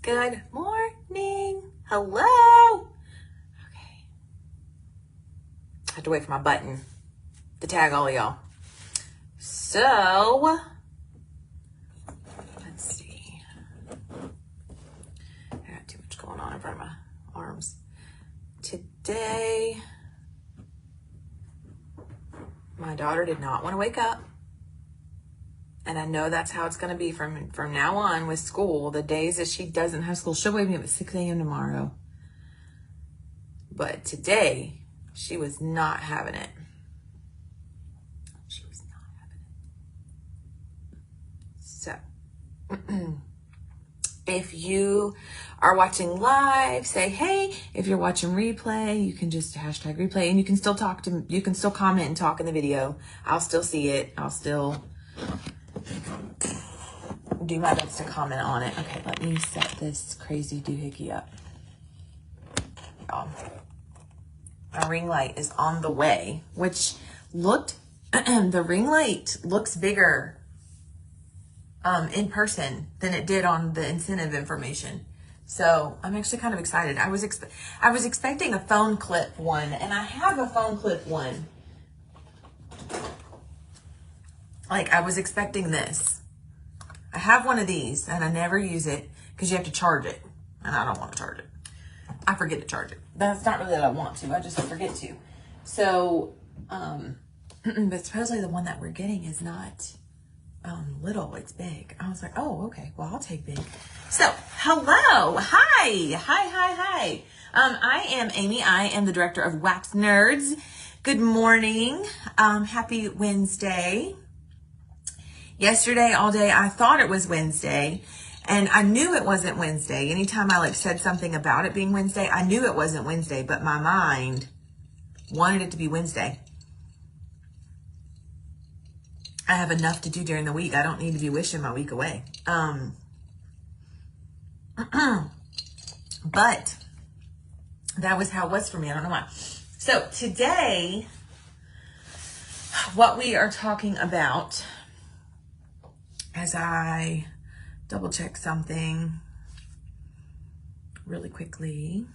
Good morning. Hello. Okay. I have to wait for my button to tag all of y'all. So, let's see. I got too much going on in front of my arms. Today, my daughter did not want to wake up. And I know that's how it's going to be from now on with school. The days that she doesn't have school, she'll wake me up at 6 a.m. tomorrow. But today, she was not having it. She was not having it. So, if you are watching live, say hey. If you're watching replay, you can just hashtag replay. And you can still you can still comment and talk in the video. I'll still see it. I'll still do my best to comment on it. Okay, let me set this crazy doohickey up. Y'all, my ring light is on the way, which looked, the ring light looks bigger in person than it did on the incentive information. So I'm actually kind of excited. I was expecting a phone clip one, and I have a phone clip one. Like, I was expecting this. I have one of these, and I never use it because you have to charge it, and I don't want to charge it. I forget to charge it. That's not really that I want to. I just forget to. So, but supposedly the one that we're getting is not little. It's big. I was like, oh, okay. Well, I'll take big. So, hello. Hi. I am Amy. I am the director of Wax Nerds. Good morning. Happy Wednesday. Yesterday, all day, I thought it was Wednesday, and I knew it wasn't Wednesday. Anytime I said something about it being Wednesday, I knew it wasn't Wednesday, but my mind wanted it to be Wednesday. I have enough to do during the week. I don't need to be wishing my week away. But that was how it was for me. I don't know why. So today, what we are talking about, as I double check something really quickly,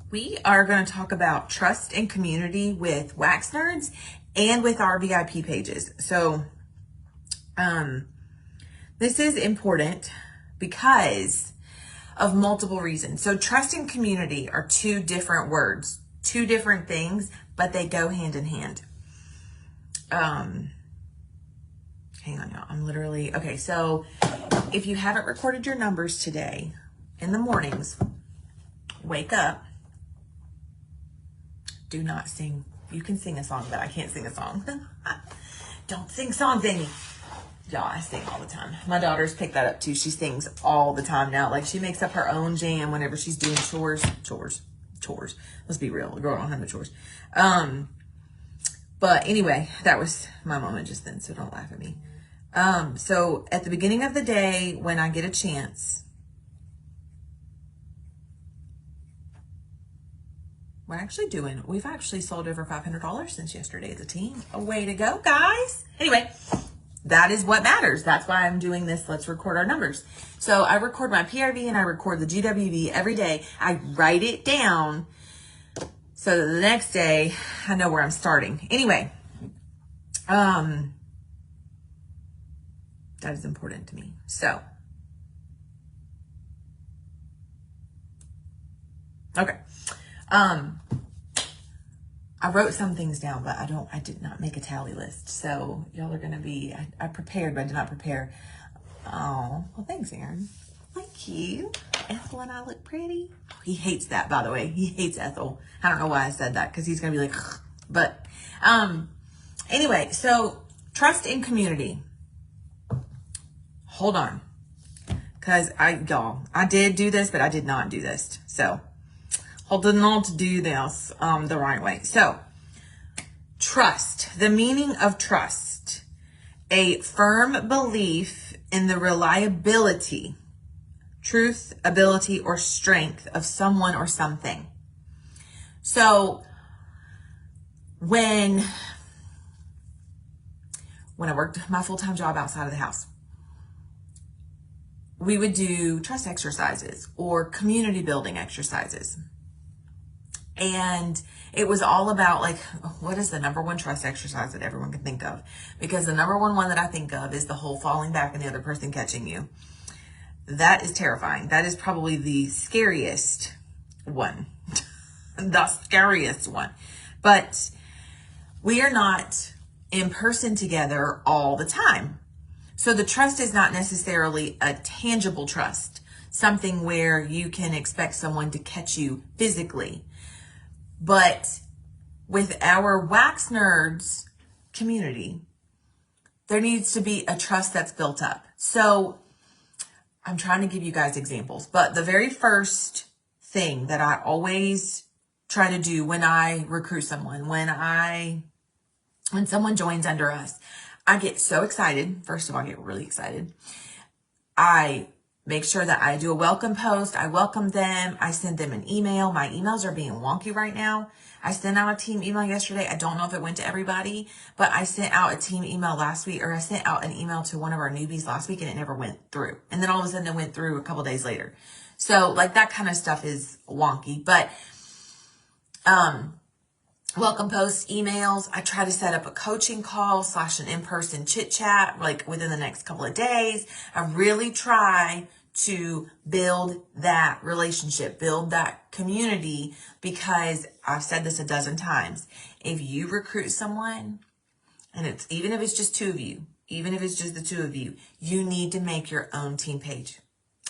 we are going to talk about trust and community with Wax Nerds and with our VIP pages. So this is important because of multiple reasons. So trust and community are two different words, two different things, but they go hand in hand. Hang on, y'all. I'm literally, okay. So if you haven't recorded your numbers today in the mornings, wake up. Do not sing. You can sing a song, but I can't sing a song. Don't sing songs, Amy. Y'all, I sing all the time. My daughter's picked that up too. She sings all the time now. Like, she makes up her own jam whenever she's doing chores. Let's be real. The girl don't have no chores. But anyway, that was my moment just then, so don't laugh at me. So at the beginning of the day, when I get a chance, we're actually doing, we've actually sold over $500 since yesterday as a team. A way to go, guys. Anyway, that is what matters. That's why I'm doing this. Let's record our numbers. So I record my PRV and I record the GWV every day. I write it down so that the next day I know where I'm starting. Anyway, that is important to me. So, okay. I wrote some things down, but I did not make a tally list. So y'all are going to be, I prepared, but I did not prepare. Oh, well, thanks, Aaron. Thank you. Ethel and I look pretty. Oh, he hates that, by the way. He hates Ethel. I don't know why I said that, because he's going to be like, ugh. But, anyway, so trust in community. Hold on. Because y'all, I did do this, but I did not do this. So, holding on to do this the right way. So, trust. The meaning of trust. A firm belief in the reliability, truth, ability, or strength of someone or something. So, when I worked my full-time job outside of the house, we would do trust exercises or community building exercises. And it was all about like, what is the number one trust exercise that everyone can think of? Because the number one that I think of is the whole falling back and the other person catching you. That is terrifying. That is probably the scariest one. The scariest one. But we are not in person together all the time. So the trust is not necessarily a tangible trust, something where you can expect someone to catch you physically. But with our Wax Nerds community, there needs to be a trust that's built up. So I'm trying to give you guys examples, but the very first thing that I always try to do when I recruit someone, when someone joins under us, I get so excited. First of all, I get really excited. I make sure that I do a welcome post. I welcome them. I send them an email. My emails are being wonky right now. I sent out a team email yesterday. I don't know if it went to everybody, but I sent out a team email last week, or I sent out an email to one of our newbies last week and it never went through. And then all of a sudden it went through a couple days later. So like that kind of stuff is wonky, but, welcome posts, emails. I try to set up a coaching call / an in-person chit chat like within the next couple of days. I really try to build that relationship, build that community, because I've said this a dozen times. If you recruit someone, and it's even if it's just two of you, even if it's just the two of you, you need to make your own team page.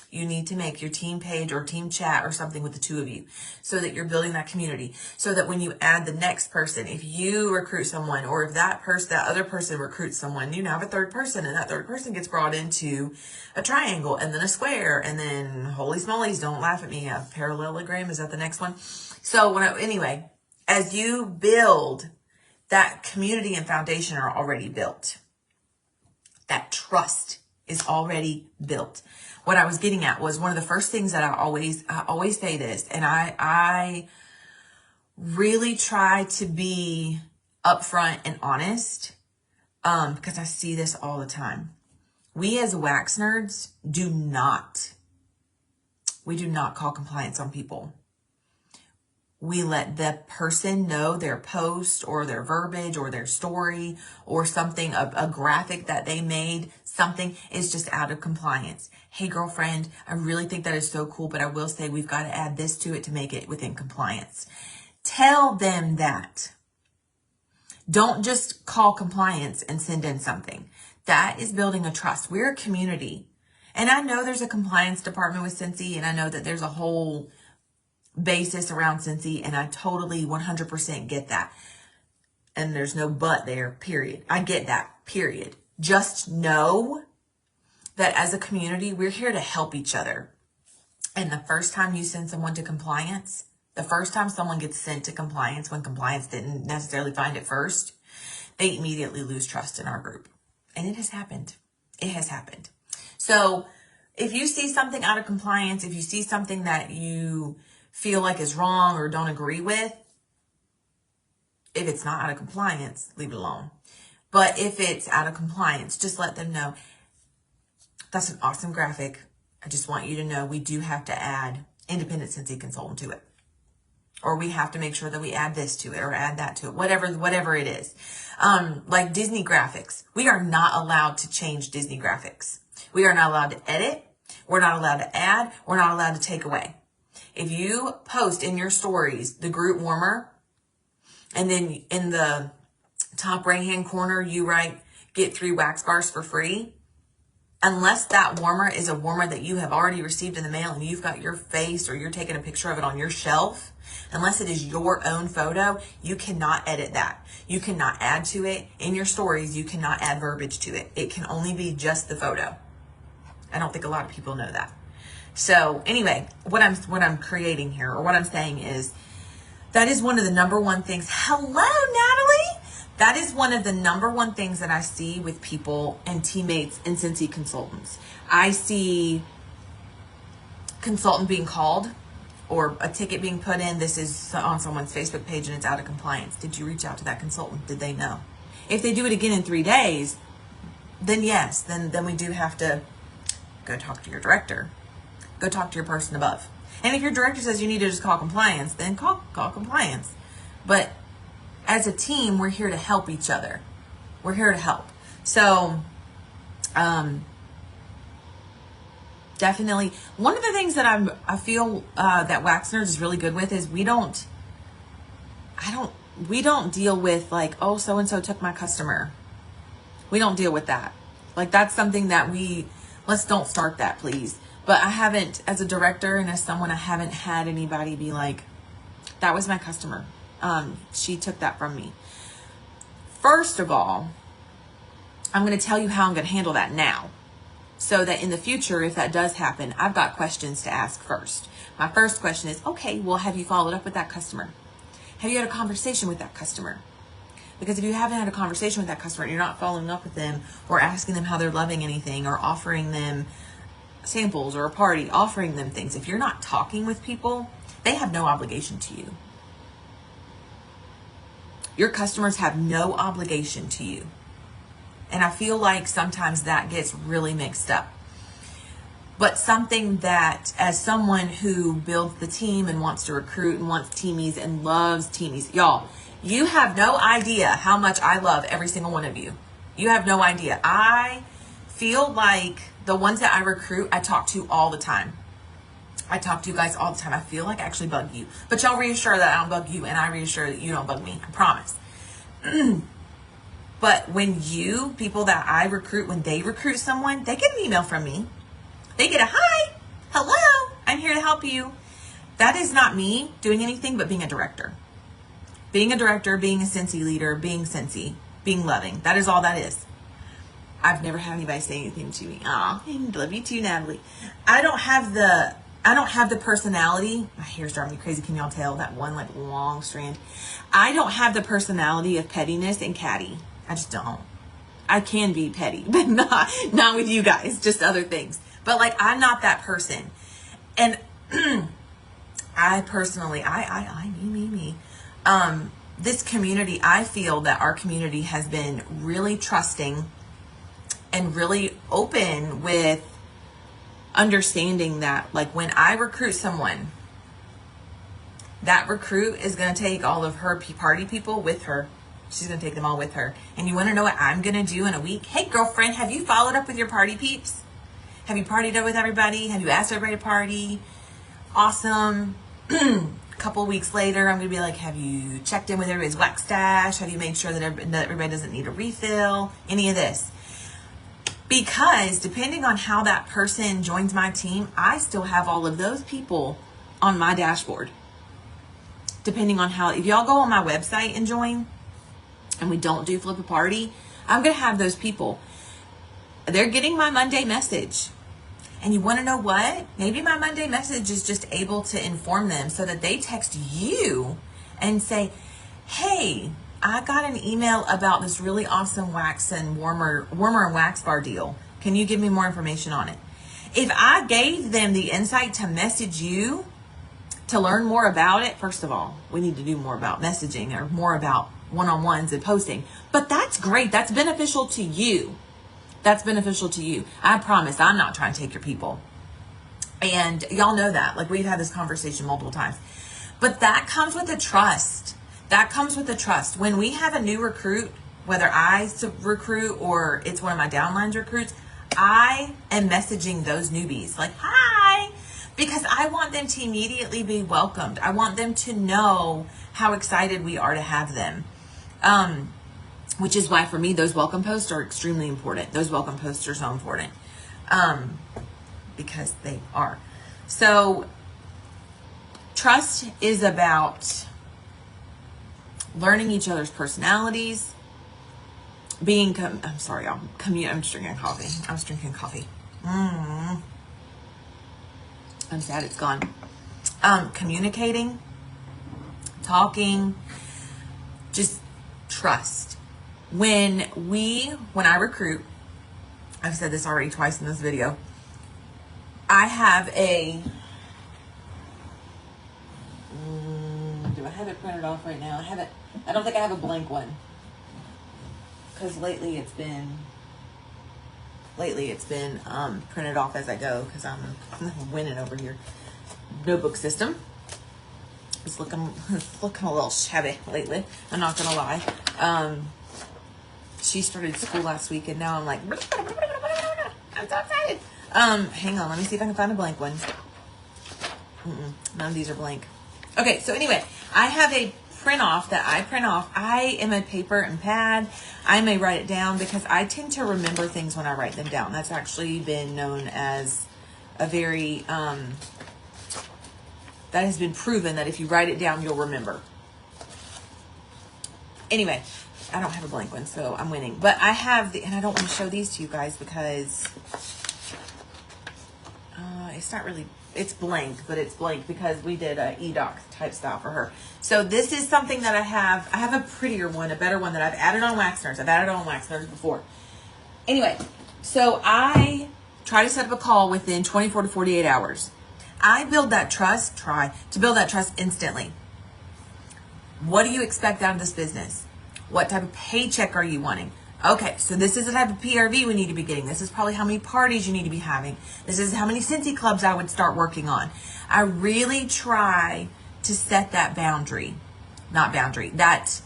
You need to make your team page or team chat or something with the two of you so that you're building that community. So that when you add the next person, if you recruit someone or if that other person recruits someone, you now have a third person, and that third person gets brought into a triangle and then a square, and then holy smolies, don't laugh at me, a parallelogram, is that the next one? So anyway, as you build, that community and foundation are already built. That trust is already built. What I was getting at was one of the first things that I always say this, and I really try to be upfront and honest, because I see this all the time. We as Wax Nerds do not call compliance on people. We let the person know their post or their verbiage or their story or something, a graphic that they made, something is just out of compliance. Hey, girlfriend, I really think that is so cool, but I will say we've got to add this to it to make it within compliance. Tell them that. Don't just call compliance and send in something. That is building a trust. We're a community. And I know there's a compliance department with Cincy, and I know that there's a whole basis around Cincy, and I totally 100% get that. And there's no but there, period. I get that, period. Just know that as a community, we're here to help each other. And the first time you send someone to compliance, the first time someone gets sent to compliance when compliance didn't necessarily find it first, they immediately lose trust in our group. And it has happened. It has happened. So if you see something out of compliance, if you see something that you feel like is wrong or don't agree with, if it's not out of compliance, leave it alone. But if it's out of compliance, just let them know. That's an awesome graphic. I just want you to know we do have to add independent Cincy consultant to it. Or we have to make sure that we add this to it or add that to it, whatever it is. Like Disney graphics. We are not allowed to change Disney graphics. We are not allowed to edit. We're not allowed to add. We're not allowed to take away. If you post in your stories the group warmer, and then in the top right-hand corner, you write, get 3 wax bars for free. Unless that warmer is a warmer that you have already received in the mail and you've got your face or you're taking a picture of it on your shelf, unless it is your own photo, you cannot edit that. You cannot add to it. In your stories, you cannot add verbiage to it. It can only be just the photo. I don't think a lot of people know that. So anyway, what I'm creating here, or what I'm saying is, that is one of the number one things. Hello, Natalie. That is one of the number one things that I see with people and teammates and Cincy consultants. I see consultant being called or a ticket being put in. This is on someone's Facebook page and it's out of compliance. Did you reach out to that consultant? Did they know? If they do it again in 3 days, then yes, then we do have to go talk to your director. Go talk to your person above. And if your director says you need to just call compliance, then call compliance. But as a team, we're here to help each other. We're here to help. So, definitely, one of the things that I feel that Wax Nerds is really good with is we don't deal with like, oh, so and so took my customer. We don't deal with that. Like, that's something that let's don't start that, please. But I haven't, as a director and as someone, I haven't had anybody be like, that was my customer. She took that from me. First of all, I'm going to tell you how I'm going to handle that now. So that in the future, if that does happen, I've got questions to ask first. My first question is, okay, well, have you followed up with that customer? Have you had a conversation with that customer? Because if you haven't had a conversation with that customer and you're not following up with them or asking them how they're loving anything or offering them samples or a party, offering them things, if you're not talking with people, they have no obligation to you. Your customers have no obligation to you. And I feel like sometimes that gets really mixed up. But something that, as someone who builds the team and wants to recruit and wants teamies and loves teamies, y'all, you have no idea how much I love every single one of you. You have no idea. I feel like the ones that I recruit, I talk to all the time. I talk to you guys all the time. I feel like I actually bug you. But y'all reassure that I don't bug you, and I reassure that you don't bug me. I promise. But when people that I recruit, when they recruit someone, they get an email from me. They get a hi, hello, I'm here to help you. That is not me doing anything but being a director. Being a director, being a Scentsy leader, being Scentsy, being loving. That is all that is. I've never had anybody say anything to me. Aw, I love you too, Natalie. I don't have the personality. My hair's driving me crazy. Can y'all tell that one like long strand? I don't have the personality of pettiness and catty. I just don't. I can be petty, but not with you guys, just other things. But like, I'm not that person. And I personally, me. This community, I feel that our community has been really trusting and really open with understanding that, like, when I recruit someone, that recruit is going to take all of her party people with her. She's going to take them all with her. And you want to know what I'm going to do in a week? Hey, girlfriend, have you followed up with your party peeps? Have you partied up with everybody? Have you asked everybody to party? Awesome. A couple weeks later, I'm going to be like, have you checked in with everybody's wax stash? Have you made sure that everybody doesn't need a refill? Any of this. Because depending on how that person joins my team, I still have all of those people on my dashboard. Depending on how, if y'all go on my website and join, and we don't do flip a party, I'm going to have those people. They're getting my Monday message. And you want to know what? Maybe my Monday message is just able to inform them so that they text you and say, hey, I got an email about this really awesome wax and warmer and wax bar deal. Can you give me more information on it? If I gave them the insight to message you to learn more about it, first of all, we need to do more about messaging or more about one-on-ones and posting. But that's great. That's beneficial to you. That's beneficial to you. I promise I'm not trying to take your people. And y'all know that. Like, we've had this conversation multiple times. But that comes with the trust. That comes with the trust. When we have a new recruit, whether I recruit or it's one of my downlines recruits, I am messaging those newbies like, hi, because I want them to immediately be welcomed. I want them to know how excited we are to have them. Which is why for me, those welcome posts are extremely important. Those welcome posts are so important. Because they are. So trust is about learning each other's personalities, I'm sorry, y'all. I'm just drinking coffee. I was drinking coffee. I'm sad it's gone. Communicating, talking, just trust. When I recruit, I've said this already twice in this video, I have a, do I have it printed off right now? I don't think I have a blank one. Because lately it's been lately it's been printed off as I go because I'm winning over here. Notebook system. It's looking a little shabby lately. I'm not gonna lie. She started school last week, and now I'm like, I'm so excited. Hang on, let me see if I can find a blank one. None of these are blank. Okay, so anyway, I have a print off that I print off. I am a paper and pad. I may write it down because I tend to remember things when I write them down. That's actually been known as a very, that has been proven that if you write it down, you'll remember. Anyway, I don't have a blank one, so I'm winning. But I have and I don't want to show these to you guys because it's not really, it's blank, but it's blank because we did a e-doc type style for her. So this is something that I have a prettier one, a better one that I've added on Wax Nerds. I've added on Wax Nerds before. Anyway, so I try to set up a call within 24 to 48 hours. I build that trust, try to build that trust instantly. What do you expect out of this business? What type of paycheck are you wanting? Okay, so this is the type of PRV we need to be getting. This is probably how many parties you need to be having. This is how many Scentsy clubs I would start working on. I really try to set that boundary. Not boundary, that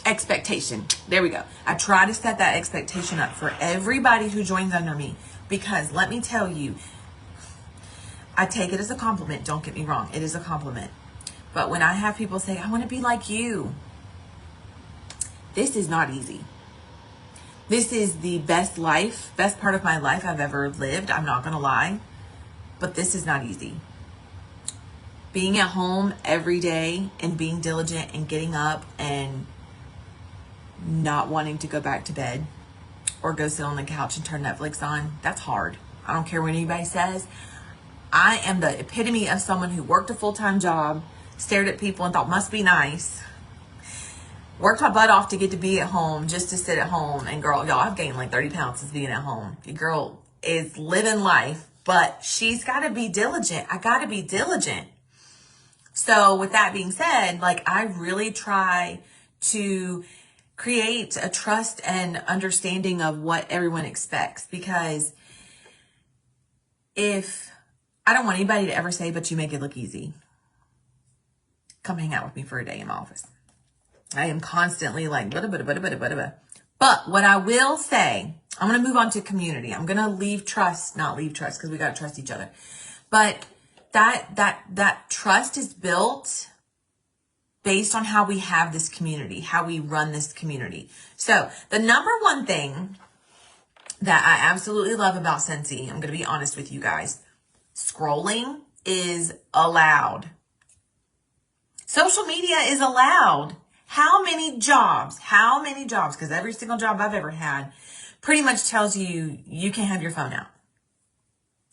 expectation. There we go. I try to set that expectation up for everybody who joins under me because let me tell you, I take it as a compliment. Don't get me wrong. It is a compliment. But when I have people say, I want to be like you, this is not easy. This is the best part of my life I've ever lived. I'm not going to lie. But this is not easy. Being at home every day and being diligent and getting up and not wanting to go back to bed or go sit on the couch and turn Netflix on, that's hard. I don't care what anybody says. I am the epitome of someone who worked a full-time job, stared at people and thought must be nice, worked my butt off to get to be at home just to sit at home. And girl, y'all, I've gained like 30 pounds since being at home. The girl is living life, but she's got to be diligent. I got to be diligent. So with that being said, like I really try to create a trust and understanding of what everyone expects, because if I don't want anybody to ever say, but you make it look easy. Come hang out with me for a day in my office. I am constantly like, but what I will say, I'm going to move on to community. I'm going to not leave trust because we got to trust each other. But that trust is built based on how we have this community, how we run this community. So the number one thing that I absolutely love about Scentsy, I'm going to be honest with you guys, scrolling is allowed. Social media is allowed. How many jobs, because every single job I've ever had pretty much tells you you can't have your phone out.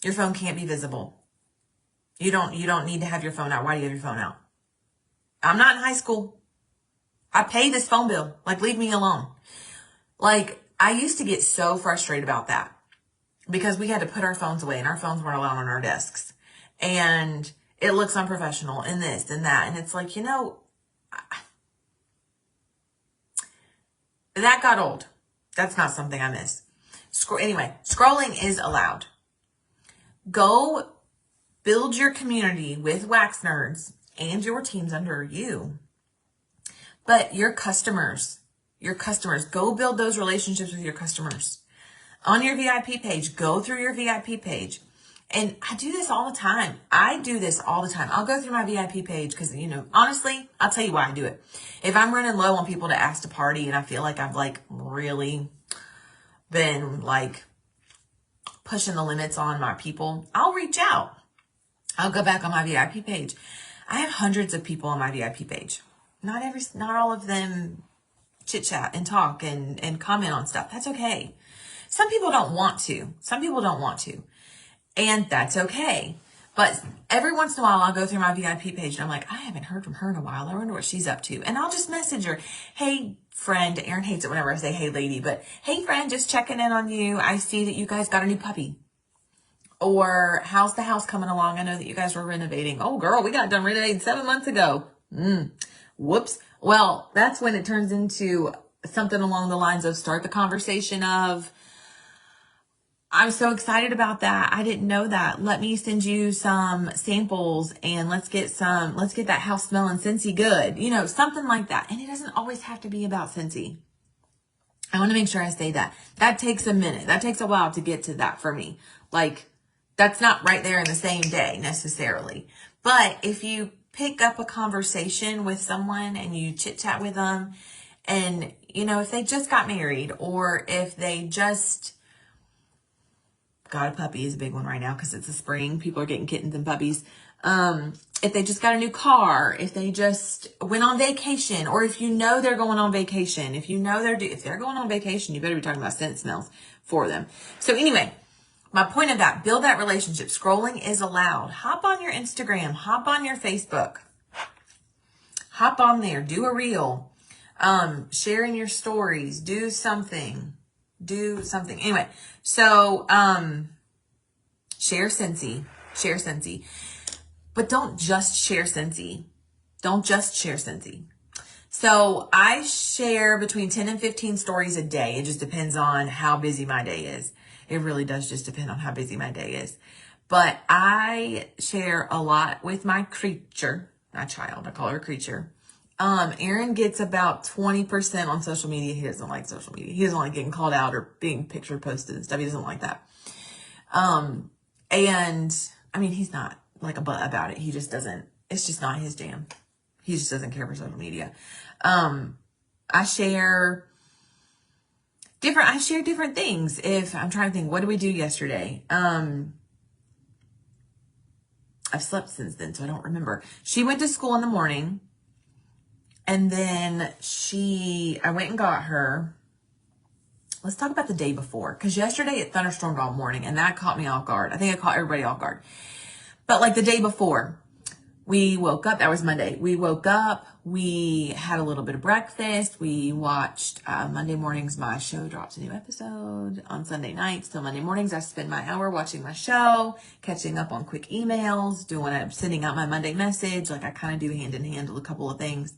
Your phone can't be visible. You don't need to have your phone out. Why do you have your phone out? I'm not in high school. I pay this phone bill. Like, leave me alone. Like, I used to get so frustrated about that because we had to put our phones away and our phones weren't allowed on our desks. And it looks unprofessional and this and that. And it's like, that got old. That's not something I miss. Anyway, scrolling is allowed. Go build your community with Wax Nerds and your teams under you. But your customers, go build those relationships with your customers. On your VIP page, go through your VIP page. And I do this all the time. I'll go through my VIP page because, honestly, I'll tell you why I do it. If I'm running low on people to ask to party and I feel like I've really been pushing the limits on my people, I'll reach out. I'll go back on my VIP page. I have hundreds of people on my VIP page. Not all of them chit chat and talk and comment on stuff. That's okay. Some people don't want to. And that's okay. But every once in a while, I'll go through my VIP page and I'm like, I haven't heard from her in a while. I wonder what she's up to. And I'll just message her. Hey, friend. Erin hates it whenever I say, hey, lady. But hey, friend, just checking in on you. I see that you guys got a new puppy. Or how's the house coming along? I know that you guys were renovating. Oh, girl, we got done renovating 7 months ago. Whoops. Well, that's when it turns into something along the lines of start the conversation of, I'm so excited about that. I didn't know that. Let me send you some samples and let's get that house smelling Scentsy good. You know, something like that. And it doesn't always have to be about Scentsy. I want to make sure I say that. That takes a minute. That takes a while to get to that for me. Like, that's not right there in the same day necessarily. But if you pick up a conversation with someone and you chit chat with them, and, you know, if they just got married or if they just got a puppy is a big one right now because it's the spring. People are getting kittens and puppies. If they just got a new car, if they just went on vacation, or if you know they're going on vacation, if they're going on vacation, you better be talking about scent smells for them. So anyway, my point of that, build that relationship. Scrolling is allowed. Hop on your Instagram, hop on your Facebook, hop on there, do a reel, sharing your stories, do something. Anyway, so, share Scentsy, but don't just share Scentsy. So I share between 10 and 15 stories a day. It just depends on how busy my day is. It really does just depend on how busy my day is. But I share a lot with my creature, my child. I call her creature. Aaron gets about 20% on social media. He doesn't like social media. He doesn't like getting called out or being picture posted and stuff. He doesn't like that. And I mean, he's not like a butt about it. He just doesn't, it's just not his jam. He just doesn't care for social media. I share different things. If I'm trying to think, what did we do yesterday? I've slept since then, so I don't remember. She went to school in the morning. And then I went and got her. Let's talk about the day before. Because yesterday it thunderstormed all morning and that caught me off guard. I think I caught everybody off guard. But like the day before, we woke up. That was Monday. We woke up. We had a little bit of breakfast. We watched Monday mornings. My show drops a new episode on Sunday nights. So Monday mornings, I spend my hour watching my show, catching up on quick emails, sending out my Monday message. Like I kind of do hand in hand a couple of things.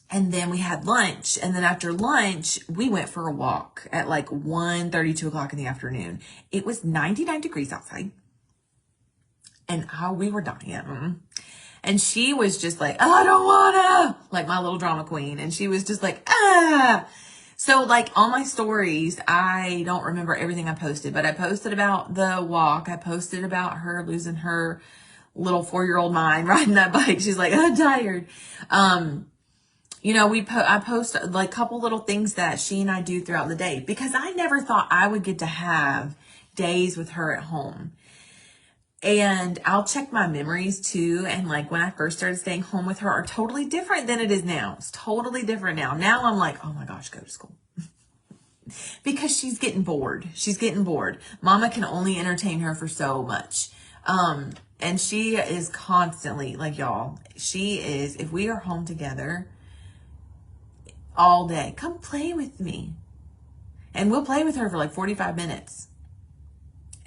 And then we had lunch, and then after lunch, we went for a walk at like 1:32 o'clock in the afternoon. It was 99 degrees outside, and we were dying. And she was just like, oh, I don't wanna, like my little drama queen. And she was just like, ah. So like on my stories, I don't remember everything I posted, but I posted about the walk. I posted about her losing her little 4-year-old mind riding that bike. She's like, I'm tired. You know, I post like a couple little things that she and I do throughout the day because I never thought I would get to have days with her at home. And I'll check my memories too. And like when I first started staying home with her are totally different than it is now. It's totally different now. Now I'm like, oh my gosh, go to school. Because she's getting bored. Mama can only entertain her for so much. And she is constantly like, y'all, if we are home together all day, come play with me. And we'll play with her for like 45 minutes.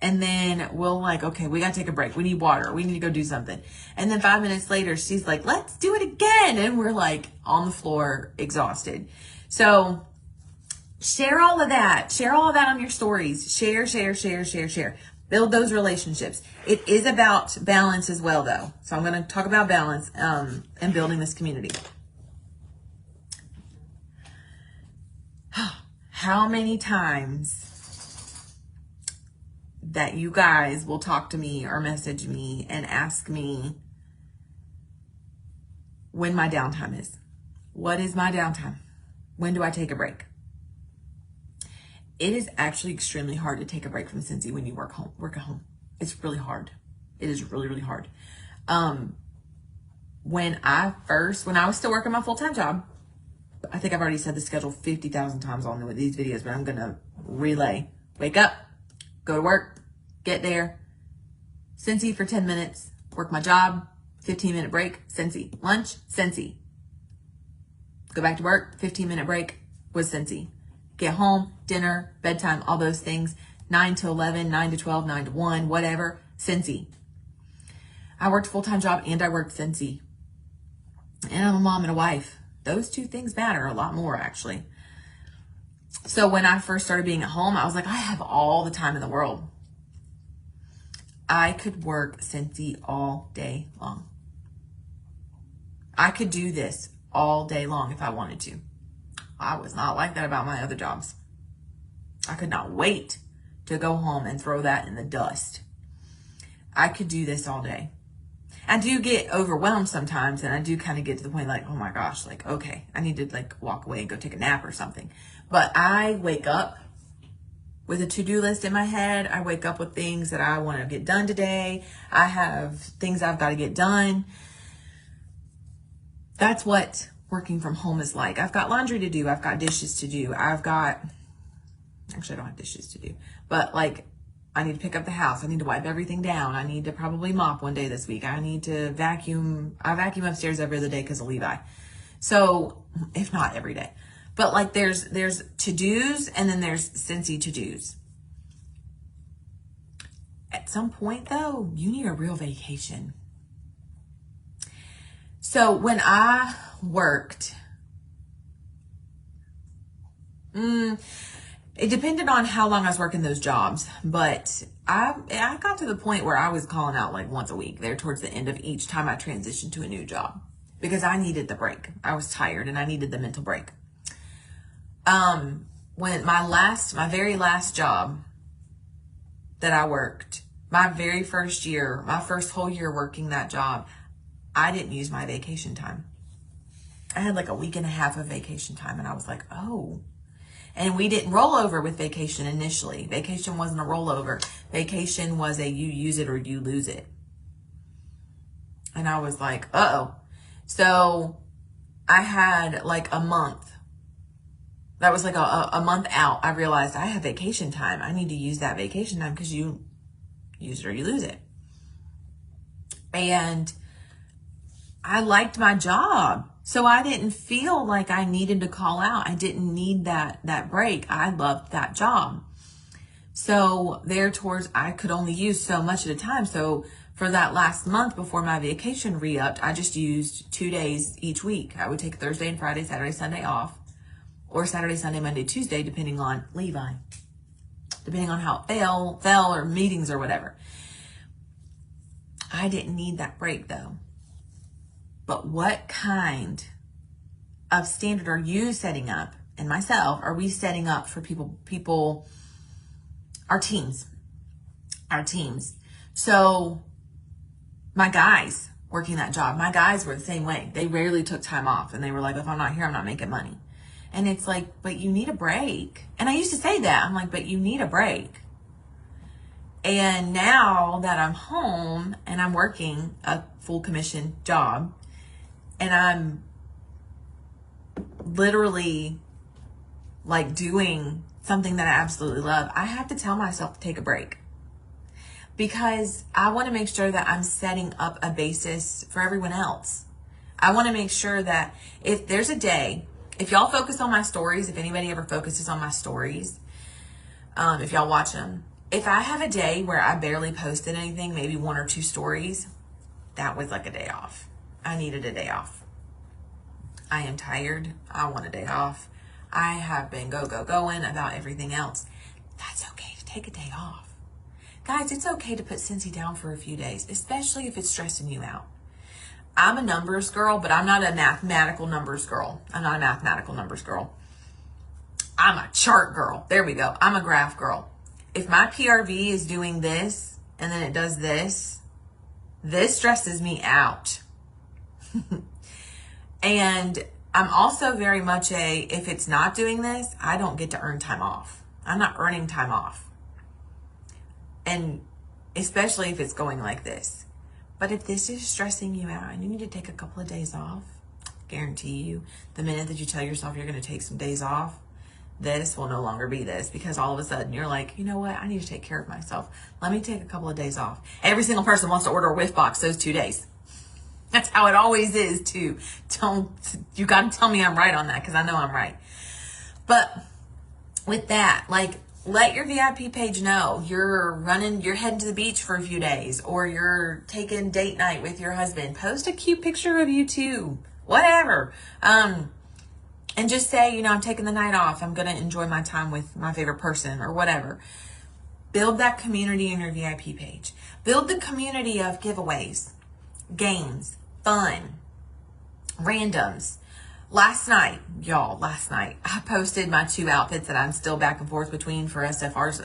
And then we'll like, okay, we got to take a break. We need water. We need to go do something. And then 5 minutes later, she's like, let's do it again. And we're like on the floor, exhausted. So share all of that. Share all of that on your stories. Share. Build those relationships. It is about balance as well, though. So I'm going to talk about balance and building this community. How many times that you guys will talk to me or message me and ask me when my downtime is? What is my downtime? When do I take a break? It is actually extremely hard to take a break from Scentsy when you work at home. It's really hard. It is really, really hard. When I was still working my full-time job, I think I've already said the schedule 50,000 times on these videos, but I'm going to relay. Wake up, go to work, get there, Scentsy for 10 minutes, work my job, 15-minute break, Scentsy. Lunch, Scentsy. Go back to work, 15-minute break was Scentsy. Get home, dinner, bedtime, all those things, 9 to 11, 9 to 12, 9 to 1, whatever, Scentsy. I worked a full-time job and I worked Scentsy. And I'm a mom and a wife. Those two things matter a lot more, actually. So when I first started being at home, I was like, I have all the time in the world. I could work Scentsy all day long. I could do this all day long if I wanted to. I was not like that about my other jobs. I could not wait to go home and throw that in the dust. I could do this all day. I do get overwhelmed sometimes, and I do kind of get to the point like, oh my gosh, like, okay, I need to like walk away and go take a nap or something. But I wake up with a to-do list in my head. I wake up with things that I want to get done today. I have things I've got to get done. That's what working from home is like. I've got laundry to do. I've got dishes to do. Actually, I don't have dishes to do, but like, I need to pick up the house. I need to wipe everything down. I need to probably mop one day this week. I need to vacuum. I vacuum upstairs every other day because of Levi. So if not every day, but like there's to-dos and then there's Scentsy to-dos. At some point though, you need a real vacation. So when I worked, it depended on how long I was working those jobs, but I got to the point where I was calling out like once a week there towards the end of each time I transitioned to a new job because I needed the break. I was tired and I needed the mental break. When my very last job that I worked, my very first year, my first whole year working that job, I didn't use my vacation time. I had like a week and a half of vacation time and I was like, oh. And we didn't roll over with vacation initially. Vacation wasn't a rollover. Vacation was a you use it or you lose it. And I was like, uh-oh. So I had like a month. That was like a month out. I realized I have vacation time. I need to use that vacation time because you use it or you lose it. And I liked my job. So I didn't feel like I needed to call out. I didn't need that break. I loved that job. So I could only use so much at a time. So for that last month before my vacation re-upped, I just used 2 days each week. I would take Thursday and Friday, Saturday, Sunday off, or Saturday, Sunday, Monday, Tuesday, depending on Levi, depending on how it fell or meetings or whatever. I didn't need that break though. But what kind of standard are you setting up, and myself, are we setting up for people, our teams? So my guys working that job, my guys were the same way. They rarely took time off and they were like, if I'm not here, I'm not making money. And it's like, but you need a break. And I used to say that. I'm like, but you need a break. And now that I'm home and I'm working a full commission job, and I'm literally like doing something that I absolutely love, I have to tell myself to take a break because I want to make sure that I'm setting up a basis for everyone else. I want to make sure that if there's a day, if y'all focus on my stories, if anybody ever focuses on my stories, if y'all watch them, if I have a day where I barely posted anything, maybe 1 or 2 stories, that was like a day off. I needed a day off. I am tired. I want a day off. I have been going about everything else. That's okay to take a day off. Guys, it's okay to put Scentsy down for a few days, especially if it's stressing you out. I'm a numbers girl, but I'm not a mathematical numbers girl. I'm a chart girl. There we go. I'm a graph girl. If my PRV is doing this and then it does this stresses me out. And I'm also very much if it's not doing this, I don't get to earn time off. I'm not earning time off. And especially if it's going like this. But if this is stressing you out and you need to take a couple of days off, guarantee you, the minute that you tell yourself you're going to take some days off, this will no longer be this, because all of a sudden you're like, you know what? I need to take care of myself. Let me take a couple of days off. Every single person wants to order a whiff box those 2 days. That's how it always is too. You got to tell me I'm right on that, because I know I'm right. But with that, like, let your VIP page know you're heading to the beach for a few days, or you're taking date night with your husband. Post a cute picture of you two, whatever. And just say, you know, I'm taking the night off. I'm going to enjoy my time with my favorite person or whatever. Build that community in your VIP page. Build the community of giveaways, games, fun, randoms. Last night, I posted my 2 outfits that I'm still back and forth between for SFR's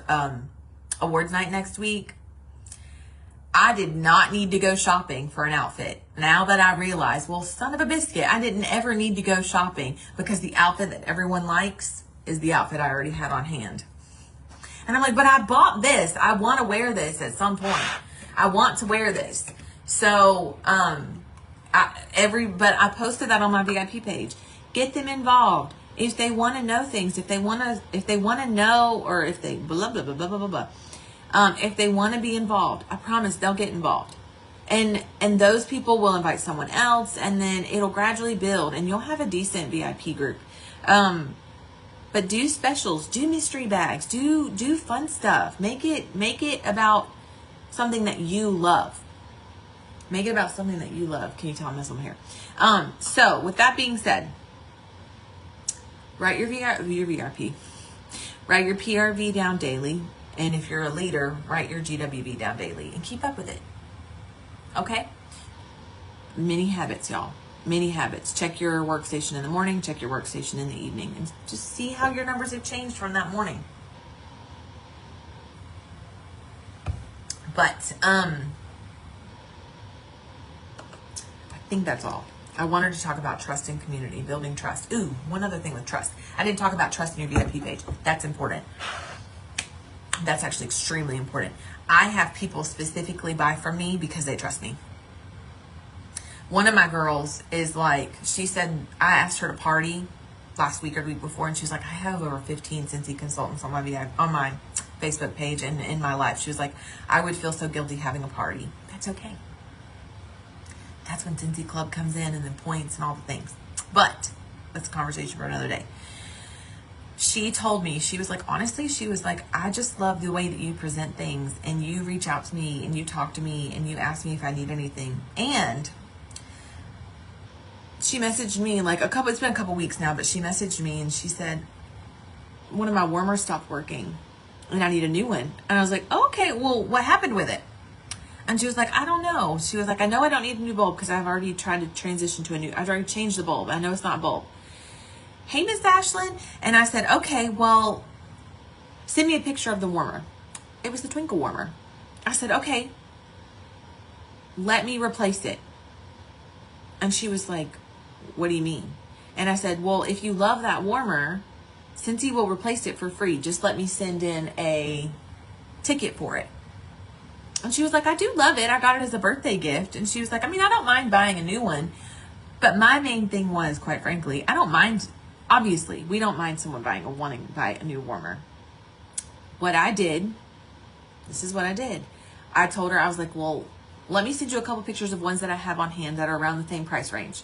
awards night next week. I did not need to go shopping for an outfit. Now that I realize, well, son of a biscuit, I didn't ever need to go shopping because the outfit that everyone likes is the outfit I already had on hand. And I'm like, but I bought this. I want to wear this at some point. I want to wear this. So, but I posted that on my VIP page. Get them involved. If they want to know things, if they want to know, or if they blah, blah, blah, blah, blah, blah. If they want to be involved, I promise they'll get involved. And those people will invite someone else, and then it'll gradually build, and you'll have a decent VIP group. But do specials, do mystery bags, do fun stuff. Make it about something that you love. Make it about something that you love. Can you tell I'm messing with my hair? So with that being said, write your VRP. Write your PRV down daily. And if you're a leader, write your GWV down daily and keep up with it. Okay? Mini habits, y'all. Mini habits. Check your workstation in the morning, check your workstation in the evening, and just see how your numbers have changed from that morning. But I think that's all. I wanted to talk about trust and community, building trust. Ooh, one other thing with trust. I didn't talk about trust in your VIP page. That's important. That's actually extremely important. I have people specifically buy from me because they trust me. One of my girls is like, she said, I asked her to party last week or the week before, and she was like, I have over 15 Cincy consultants on my Facebook page and in my life. She was like, I would feel so guilty having a party. That's okay. That's when Cincy Club comes in, and then points and all the things. But that's a conversation for another day. She told me, she was like, honestly, she was like, I just love the way that you present things, and you reach out to me, and you talk to me, and you ask me if I need anything. And she messaged me like it's been a couple weeks now, but she messaged me and she said, one of my warmers stopped working and I need a new one. And I was like, oh, okay, well, what happened with it? And she was like, I don't know. She was like, I know I don't need a new bulb because I've already tried to transition to I've already changed the bulb. I know it's not a bulb. Hey, Miss Ashlyn. And I said, okay, well, send me a picture of the warmer. It was the twinkle warmer. I said, okay, let me replace it. And she was like, what do you mean? And I said, well, if you love that warmer, Cincy will replace it for free. Just let me send in a ticket for it. And she was like, I do love it. I got it as a birthday gift. And she was like, I mean, I don't mind buying a new one. But my main thing was, quite frankly, I don't mind. Obviously, we don't mind someone wanting to buy a new warmer. What I did, this is what I did. I told her, I was like, well, let me send you a couple pictures of ones that I have on hand that are around the same price range.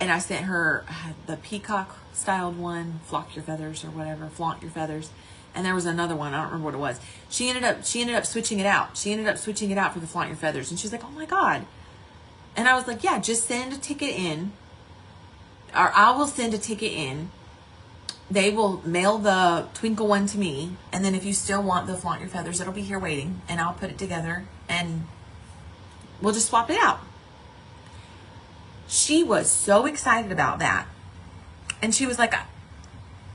And I sent her the peacock styled one, flock your feathers or whatever, flaunt your feathers. And there was another one, I don't remember what it was. She ended up switching it out. She ended up switching it out for the flaunt your feathers. And she's like, oh my God. And I was like, yeah, just send a ticket in. Or I will send a ticket in. They will mail the twinkle one to me. And then if you still want the flaunt your feathers, it'll be here waiting. And I'll put it together and we'll just swap it out. She was so excited about that. And she was like,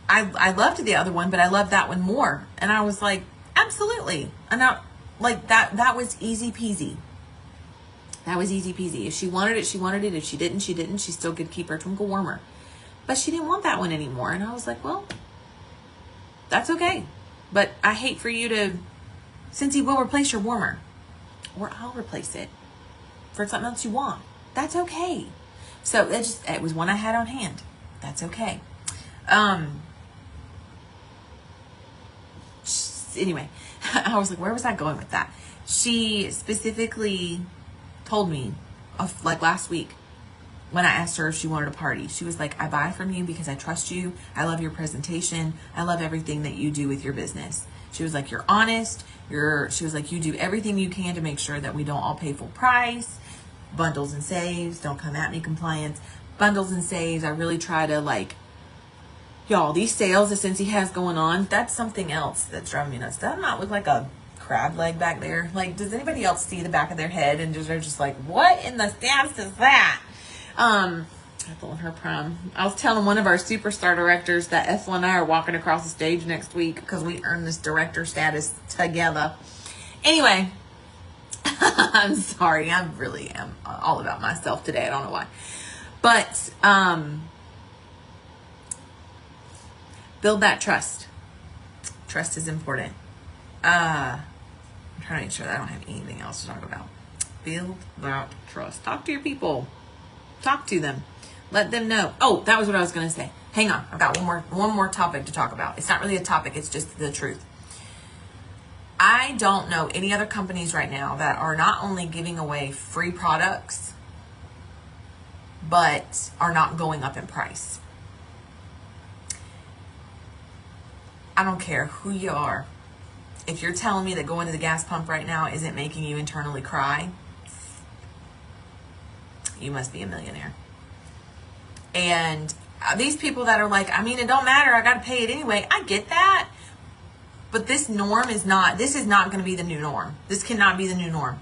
I loved the other one, but I love that one more. And I was like, absolutely. And that was easy peasy. That was easy peasy. If she wanted it, she wanted it. If she didn't, she didn't. She still could keep her twinkle warmer. But she didn't want that one anymore. And I was like, well, that's okay. But I hate for you to, Cincy will replace your warmer. Or I'll replace it for something else you want. That's okay. So it was one I had on hand. That's okay. Anyway, I was like, where was I going with that? She specifically told me, like last week, when I asked her if she wanted a party, she was like, I buy from you because I trust you. I love your presentation. I love everything that you do with your business. She was like, you're honest. She was like, you do everything you can to make sure that we don't all pay full price. Bundles and saves, don't come at me compliance. bundles and saves. I really try to like, y'all, these sales that Scentsy has going on, that's something else that's driving me nuts. Does that not look like a crab leg back there? Like, does anybody else see the back of their head and they're just like, what in the dance is that? Ethel and her prom. I was telling one of our superstar directors that Ethel and I are walking across the stage next week because we earned this director status together. Anyway, I'm sorry. I really am all about myself today. I don't know why. But build that trust. Trust is important. I'm trying to make sure that I don't have anything else to talk about. Build that trust. Talk to your people. Talk to them. Let them know. Oh, that was what I was going to say. Hang on. I've got one more topic to talk about. It's not really a topic. It's just the truth. I don't know any other companies right now that are not only giving away free products, but are not going up in price. I don't care who you are. If you're telling me that going to the gas pump right now isn't making you internally cry, you must be a millionaire. And these people that are like, I mean, it don't matter, I got to pay it anyway. I get that. But this is not going to be the new norm. This cannot be the new norm.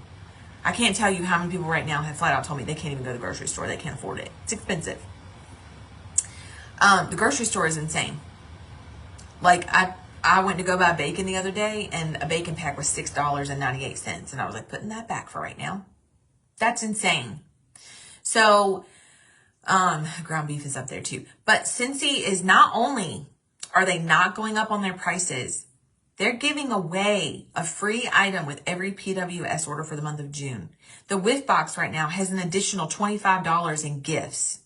I can't tell you how many people right now have flat out told me they can't even go to the grocery store. They can't afford it. It's expensive. The grocery store is insane. Like, I went to go buy bacon the other day, and a bacon pack was $6.98. And I was like, putting that back for right now. That's insane. So, ground beef is up there too. But Scentsy is not only are they not going up on their prices, they're giving away a free item with every PWS order for the month of June. The Whiff Box right now has an additional $25 in gifts.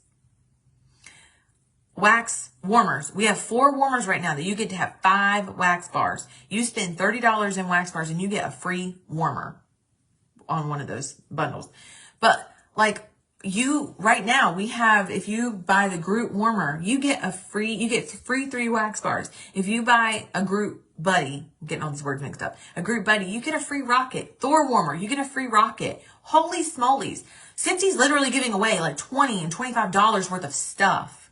Wax warmers. We have 4 warmers right now that you get to have 5 wax bars. You spend $30 in wax bars and you get a free warmer on one of those bundles. But like, right now we have, if you buy the Groot warmer, you get free 3 wax bars. If you buy a Groot Buddy, I'm getting all these words mixed up, a Groot Buddy, you get a free rocket. Thor warmer, you get a free rocket. Holy smolies. Scenty's literally giving away like $20 and $25 worth of stuff.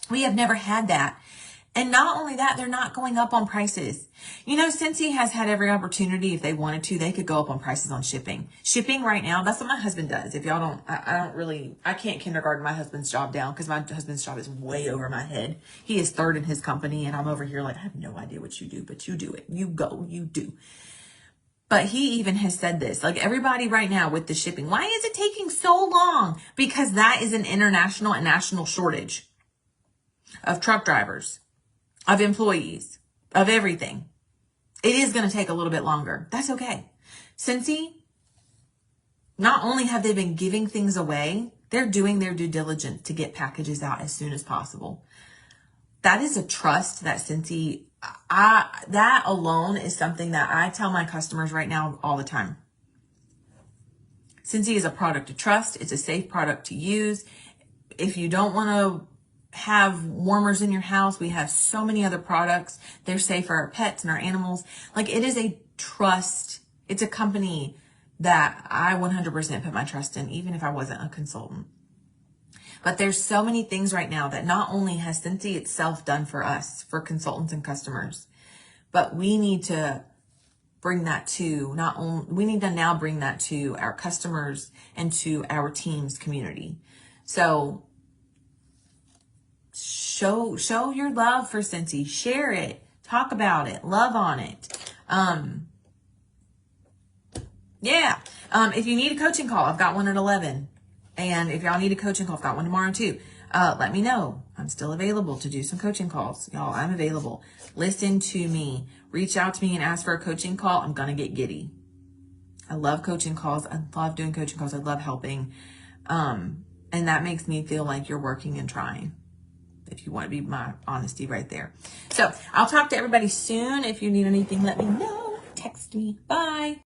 We have never had that. And not only that, they're not going up on prices. You know, Scentsy has had every opportunity, if they wanted to, they could go up on prices on shipping. Shipping right now, that's what my husband does. If y'all don't, I can't kindergarten my husband's job down because my husband's job is way over my head. He is third in his company and I'm over here like, I have no idea what you do, but you do it. You go, you do. But he even has said this, like everybody right now with the shipping, why is it taking so long? Because that is an international and national shortage of truck drivers, of employees, of everything. It is going to take a little bit longer. That's okay. Scentsy, not only have they been giving things away, they're doing their due diligence to get packages out as soon as possible. That is a trust that Scentsy, that alone is something that I tell my customers right now all the time. Scentsy is a product to trust. It's a safe product to use. If you don't want to have warmers in your house, we have so many other products. They're safe for our pets and our animals. Like, it is a trust. It's a company that I 100% put my trust in, even if I wasn't a consultant. But there's so many things right now that not only has Scentsy itself done for us, for consultants and customers, but we need to bring that to we need to now bring that to our customers and to our team's community. So show your love for Scentsy. Share it. Talk about it. Love on it. If you need a coaching call, I've got one at 11. And if y'all need a coaching call, I've got one tomorrow too. Let me know. I'm still available to do some coaching calls. Y'all, I'm available. Listen to me. Reach out to me and ask for a coaching call. I'm going to get giddy. I love coaching calls. I love doing coaching calls. I love helping. And that makes me feel like you're working and trying. If you want to be my honesty right there. So I'll talk to everybody soon. If you need anything, let me know. Text me. Bye.